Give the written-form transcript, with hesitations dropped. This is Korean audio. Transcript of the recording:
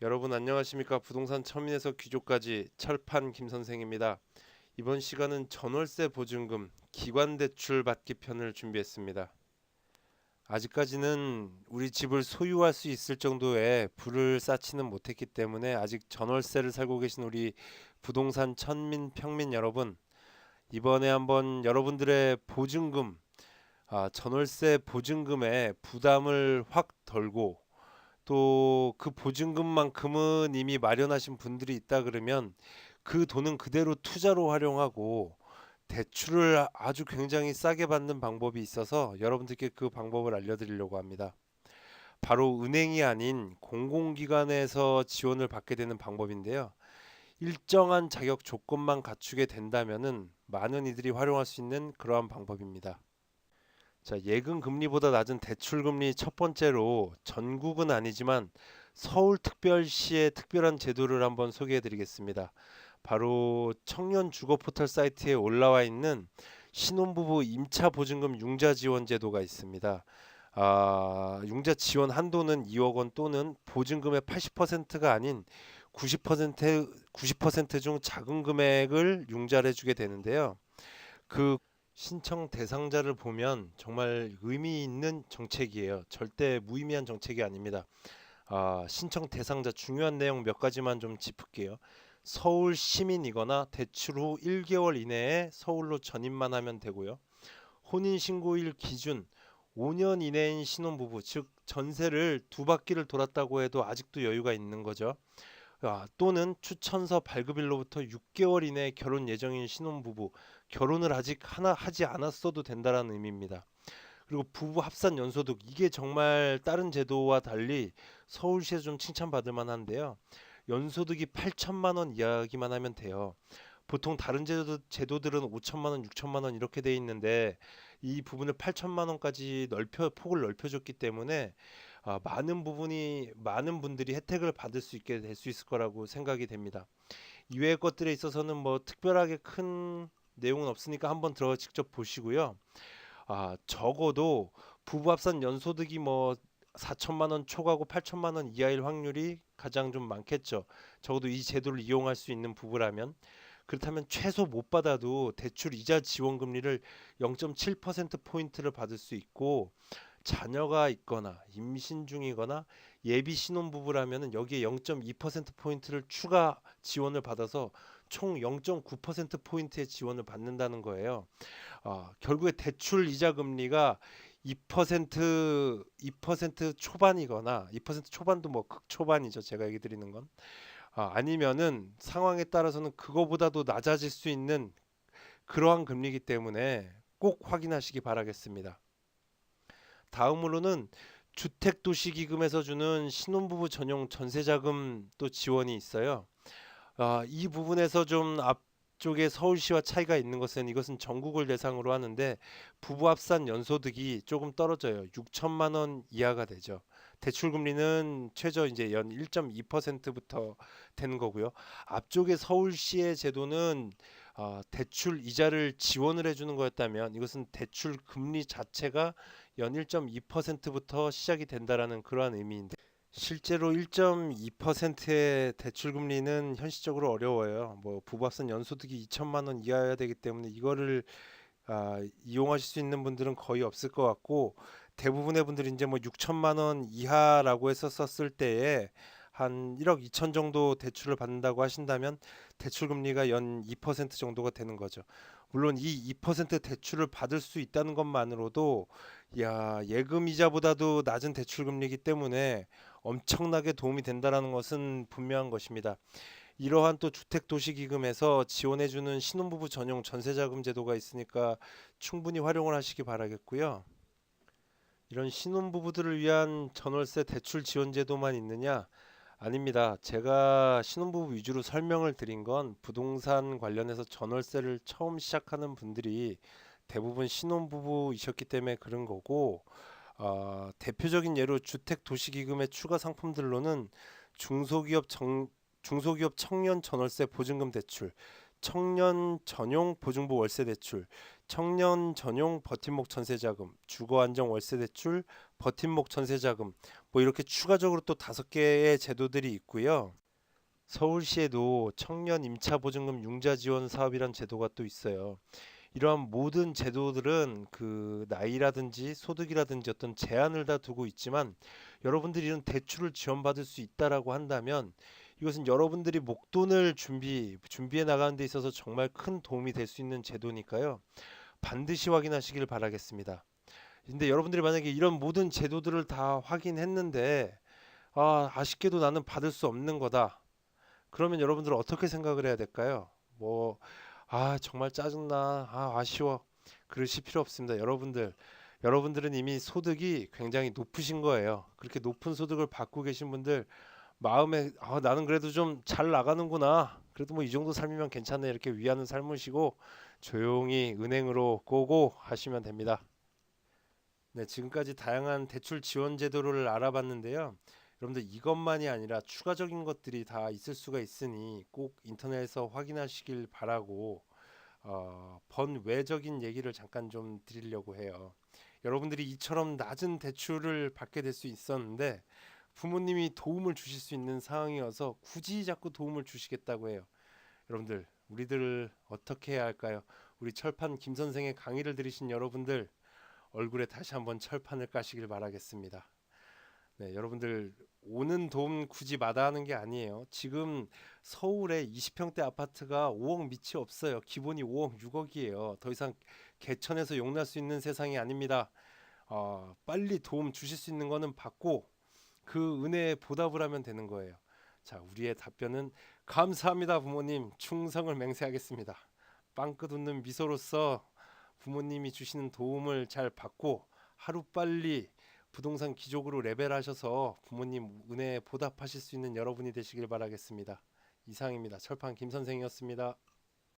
여러분 안녕하십니까? 부동산 처민에서 귀족까지 철판 김선생입니다. 이번 시간은 전월세 보증금 기관대출 받기 편을 준비했습니다. 아직까지는 우리 집을 소유할 수 있을 정도의 부를 쌓지는 못했기 때문에 아직 전월세를 살고 계신 우리 부동산 천민 평민 여러분, 이번에 한번 여러분들의 보증금, 전월세 보증금의 부담을 확 덜고 또 그 보증금만큼은 이미 마련하신 분들이 있다 그러면 그 돈은 그대로 투자로 활용하고 대출을 아주 굉장히 싸게 받는 방법이 있어서 여러분들께 그 방법을 알려드리려고 합니다. 바로 은행이 아닌 공공기관에서 지원을 받게 되는 방법인데요. 일정한 자격 조건만 갖추게 된다면은 많은 이들이 활용할 수 있는 그러한 방법입니다. 자, 예금 금리보다 낮은 대출 금리 첫 번째로 전국은 아니지만 서울특별시의 특별한 제도를 한번 소개해 드리겠습니다. 바로 청년 주거 포털 사이트에 올라와 있는 신혼부부 임차 보증금 융자 지원 제도가 있습니다. 융자 지원 한도는 2억 원 또는 보증금의 80%가 아닌 90%중 작은 금액을 융자를 해주게 되는데요. 그 신청 대상자를 보면 정말 의미 있는 정책이에요. 절대 무의미한 정책이 아닙니다. 신청 대상자 중요한 내용 몇 가지만 좀 짚을게요. 서울 시민이거나 대출 후 1개월 이내에 서울로 전입만 하면 되고요. 혼인신고일 기준 5년 이내인 신혼부부, 즉 전세를 두 바퀴를 돌았다고 해도 아직도 여유가 있는 거죠. 또는 추천서 발급일로부터 6개월 이내에 결혼 예정인 신혼부부, 결혼을 아직 하나 하지 않았어도 된다는 의미입니다. 그리고 부부 합산 연소득, 이게 정말 다른 제도와 달리 서울시에서 좀 칭찬받을 만한데요. 연소득이 8천만 원 이하기만 하면 돼요. 보통 다른 제도들은 5천만 원, 6천만 원 이렇게 돼 있는데 이 부분을 8천만 원까지 폭을 넓혀줬기 때문에 많은 분들이 혜택을 받을 수 있게 될 수 있을 거라고 생각이 됩니다. 이외의 것들에 있어서는 뭐 특별하게 큰 내용은 없으니까 한번 들어 직접 보시고요. 적어도 부부 합산 연소득이 뭐 4천만 원 초과고 8천만 원 이하일 확률이 가장 좀 많겠죠. 적어도 이 제도를 이용할 수 있는 부부라면. 그렇다면 최소 못 받아도 대출 이자 지원 금리를 0.7% 포인트를 받을 수 있고, 자녀가 있거나 임신 중이거나 예비 신혼부부라면 여기에 0.2% 포인트를 추가 지원을 받아서 총 0.9% 포인트의 지원을 받는다는 거예요. 결국에 대출 이자 금리가 2% 초반이거나 2% 초반도 뭐 극초반이죠. 제가 얘기 드리는 건. 아니면은 상황에 따라서는 그거보다도 낮아질 수 있는 그러한 금리이기 때문에 꼭 확인하시기 바라겠습니다. 다음으로는 주택도시기금에서 주는 신혼부부 전용 전세자금 또 지원이 있어요. 이 부분에서 좀 앞쪽에 서울시와 차이가 있는 것은 이것은 전국을 대상으로 하는데 부부 합산 연소득이 조금 떨어져요. 6천만 원 이하가 되죠. 대출 금리는 최저 이제 연 1.2%부터 되는 거고요. 앞쪽에 서울시의 제도는 대출 이자를 지원을 해주는 거였다면 이것은 대출 금리 자체가 연 1.2%부터 시작이 된다라는 그러한 의미인데 실제로 1.2%의 대출 금리는 현실적으로 어려워요. 뭐 부부합산 연소득이 2천만 원 이하여야 되기 때문에 이거를 이용하실 수 있는 분들은 거의 없을 것 같고 대부분의 분들이 이제 뭐 6천만 원 이하라고 했었을 때에 한 1억 2천 정도 대출을 받는다고 하신다면 대출 금리가 연 2% 정도가 되는 거죠. 물론 이 2% 대출을 받을 수 있다는 것만으로도 예금 이자보다도 낮은 대출 금리이기 때문에 엄청나게 도움이 된다는 것은 분명한 것입니다. 이러한 또 주택도시기금에서 지원해주는 신혼부부 전용 전세자금 제도가 있으니까 충분히 활용을 하시기 바라겠고요. 이런 신혼부부들을 위한 전월세 대출 지원 제도만 있느냐? 아닙니다. 제가 신혼부부 위주로 설명을 드린 건 부동산 관련해서 전월세를 처음 시작하는 분들이 대부분 신혼부부이셨기 때문에 그런 거고, 대표적인 예로 주택도시기금의 추가 상품들로는 중소기업 중소기업 청년 전월세 보증금 대출, 청년 전용 보증부 월세 대출, 청년 전용 버팀목 전세자금, 주거 안정 월세 대출, 버팀목 전세자금 뭐 이렇게 추가적으로 또 5개의 제도들이 있고요. 서울시에도 청년 임차 보증금 융자 지원 사업이란 제도가 또 있어요. 이러한 모든 제도들은 그 나이라든지 소득이라든지 어떤 제한을 다 두고 있지만 여러분들이 이런 대출을 지원받을 수 있다라고 한다면 이것은 여러분들이 목돈을 준비해 나가는 데 있어서 정말 큰 도움이 될 수 있는 제도니까요. 반드시 확인하시길 바라겠습니다. 근데 여러분들이 만약에 이런 모든 제도들을 다 확인했는데 아쉽게도 나는 받을 수 없는 거다. 그러면 여러분들은 어떻게 생각을 해야 될까요? 뭐 정말 짜증나. 아쉬워. 그러실 필요 없습니다. 여러분들은 이미 소득이 굉장히 높으신 거예요. 그렇게 높은 소득을 받고 계신 분들 마음에 나는 그래도 좀 잘 나가는구나. 그래도 뭐 이 정도 삶이면 괜찮네. 이렇게 위하는 삶으시고 조용히 은행으로 고고 하시면 됩니다. 네, 지금까지 다양한 대출 지원 제도를 알아봤는데요. 여러분들 이것만이 아니라 추가적인 것들이 다 있을 수가 있으니 꼭 인터넷에서 확인하시길 바라고 번외적인 얘기를 잠깐 좀 드리려고 해요. 여러분들이 이처럼 낮은 대출을 받게 될 수 있었는데 부모님이 도움을 주실 수 있는 상황이어서 굳이 자꾸 도움을 주시겠다고 해요. 여러분들, 우리들 어떻게 해야 할까요? 우리 철판 김 선생의 강의를 들으신 여러분들 얼굴에 다시 한번 철판을 까시길 바라겠습니다. 네, 여러분들 오는 도움 굳이 마다하는 게 아니에요. 지금 서울에 20평대 아파트가 5억 밑이 없어요. 기본이 5억, 6억이에요. 더 이상 개천에서 용날 수 있는 세상이 아닙니다. 빨리 도움 주실 수 있는 거는 받고 그 은혜에 보답을 하면 되는 거예요. 자, 우리의 답변은 감사합니다, 부모님. 충성을 맹세하겠습니다. 빵끝 웃는 미소로서 부모님이 주시는 도움을 잘 받고 하루빨리 부동산 귀족으로 레벨하셔서 부모님 은혜에 보답하실 수 있는 여러분이 되시길 바라겠습니다. 이상입니다. 철판 김 선생이었습니다.